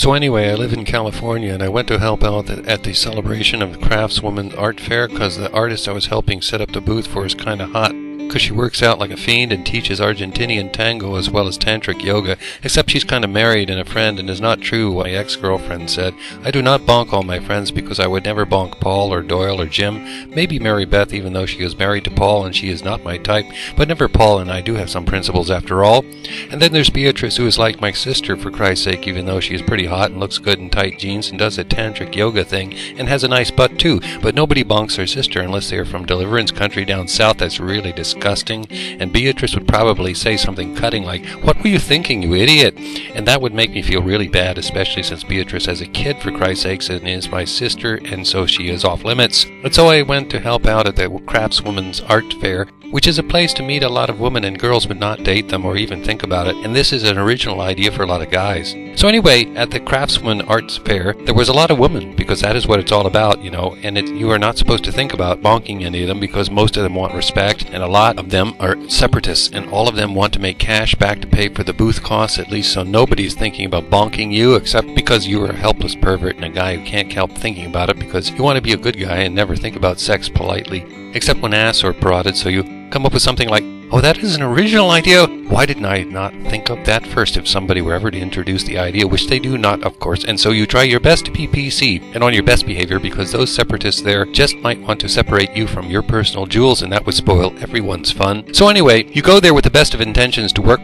So anyway, I live in California, and I went to help out at the celebration of the Craftswoman Art Fair because the artist I was helping set up the booth for is kind of hot. Because she works out like a fiend and teaches Argentinian tango as well as tantric yoga, except she's kind of married and a friend, and is not true what my ex-girlfriend said. I do not bonk all my friends because I would never bonk Paul or Doyle or Jim. Maybe Mary Beth, even though she is married to Paul and she is not my type, but never Paul, and I do have some principles after all. And then there's Beatrice, who is like my sister for Christ's sake, even though she is pretty hot and looks good in tight jeans and does a tantric yoga thing and has a nice butt too, but nobody bonks their sister unless they are from Deliverance country down south. That's really disgusting. And Beatrice would probably say something cutting like, "What were you thinking, you idiot?" And that would make me feel really bad, especially since Beatrice has a kid, for Christ's sakes, and is my sister, and so she is off limits. And so I went to help out at the Craftswoman's Art Fair, which is a place to meet a lot of women and girls but not date them or even think about it, and this is an original idea for a lot of guys. So anyway, at the Craftswoman Arts Fair, there was a lot of women, because that is what it's all about, you know, and you are not supposed to think about bonking any of them because most of them want respect, and a lot of them are separatists, and all of them want to make cash back to pay for the booth costs at least, so nobody's thinking about bonking you except because you are a helpless pervert and a guy who can't help thinking about it because you want to be a good guy and never think about sex politely, except when ass or prodded, so you come up with something like, "Oh, that is an original idea. Why didn't I not think of that first?" if somebody were ever to introduce the idea, which they do not, of course. And so you try your best to be PC and on your best behavior because those separatists there just might want to separate you from your personal jewels, and that would spoil everyone's fun. So anyway, you go there with the best of intentions to work,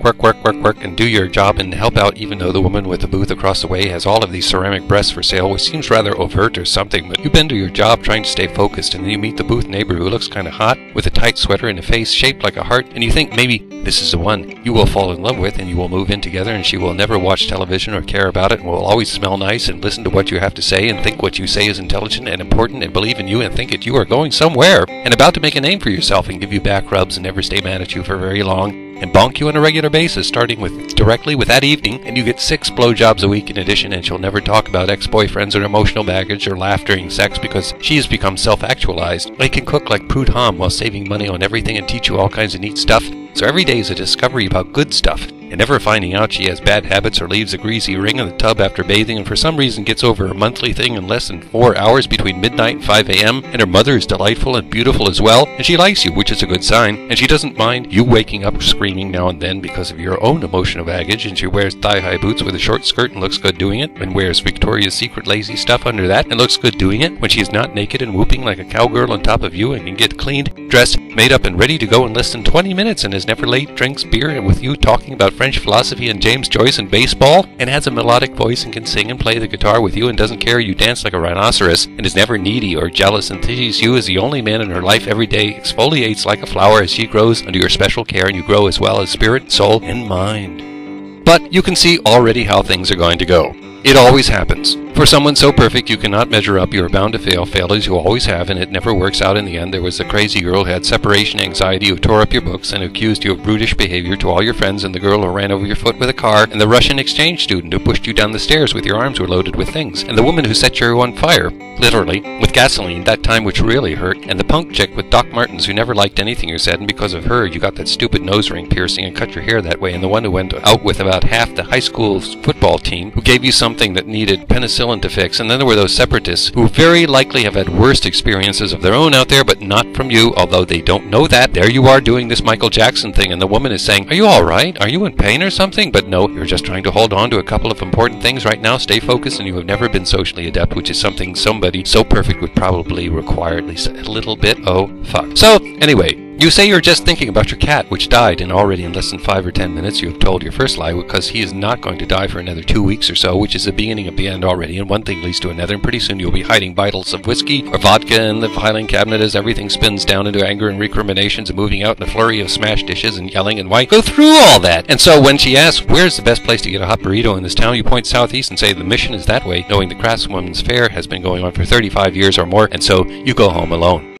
and do your job and help out, even though the woman with the booth across the way has all of these ceramic breasts for sale, which seems rather overt or something, but you've been to your job trying to stay focused, and then you meet the booth neighbor who looks kind of hot with a tight sweater and a face shaped like a heart, and you think maybe this is the one you will fall in love with, and you will move in together, and she will never watch television or care about it, and will always smell nice and listen to what you have to say and think what you say is intelligent and important and believe in you and think that you are going somewhere and about to make a name for yourself and give you back rubs and never stay mad at you for very long and bonk you on a regular basis, starting directly with that evening, and you get 6 blowjobs a week in addition, and she'll never talk about ex-boyfriends or emotional baggage or laugh during sex because she has become self-actualized. They can cook like Prud'homme while saving money on everything and teach you all kinds of neat stuff. So every day is a discovery about good stuff, and never finding out she has bad habits or leaves a greasy ring in the tub after bathing and for some reason gets over her monthly thing in less than 4 hours between midnight and 5 a.m. and her mother is delightful and beautiful as well, and she likes you, which is a good sign, and she doesn't mind you waking up screaming now and then because of your own emotional baggage, and she wears thigh-high boots with a short skirt and looks good doing it, and wears Victoria's Secret lazy stuff under that and looks good doing it when she is not naked and whooping like a cowgirl on top of you and can get cleaned, dressed, made up, and ready to go in less than 20 minutes and is never late, drinks beer and with you talking about French philosophy and James Joyce and baseball, and has a melodic voice and can sing and play the guitar with you and doesn't care you dance like a rhinoceros and is never needy or jealous and sees you as the only man in her life every day, exfoliates like a flower as she grows under your special care, and you grow as well as spirit, soul, and mind. But you can see already how things are going to go. It always happens. For someone so perfect you cannot measure up, you are bound to fail as you always have, and it never works out in the end. There was the crazy girl who had separation anxiety who tore up your books and accused you of brutish behavior to all your friends, and the girl who ran over your foot with a car, and the Russian exchange student who pushed you down the stairs with your arms were loaded with things, and the woman who set you on fire, literally, with gasoline, that time which really hurt, and the punk chick with Doc Martens who never liked anything you said, and because of her you got that stupid nose ring piercing and cut your hair that way, and the one who went out with about half the high school football team who gave you something that needed penicillin to fix, and then there were those separatists who very likely have had worst experiences of their own out there, but not from you, although they don't know that. There you are doing this Michael Jackson thing, and the woman is saying, "Are you all right? Are you in pain or something?" But no, you're just trying to hold on to a couple of important things right now, stay focused, and you have never been socially adept, which is something somebody so perfect would probably require at least a little bit. Oh, fuck. So, anyway, you say you're just thinking about your cat, which died, and already in less than 5 or 10 minutes you have told your first lie, because he is not going to die for another 2 weeks or so, which is the beginning of the end already, and one thing leads to another, and pretty soon you'll be hiding bottles of whiskey or vodka in the filing cabinet as everything spins down into anger and recriminations and moving out in a flurry of smashed dishes and yelling, and why go through all that? And so when she asks, where's the best place to get a hot burrito in this town, you point southeast and say the mission is that way, knowing the Craftswoman's Fair has been going on for 35 years or more, and so you go home alone.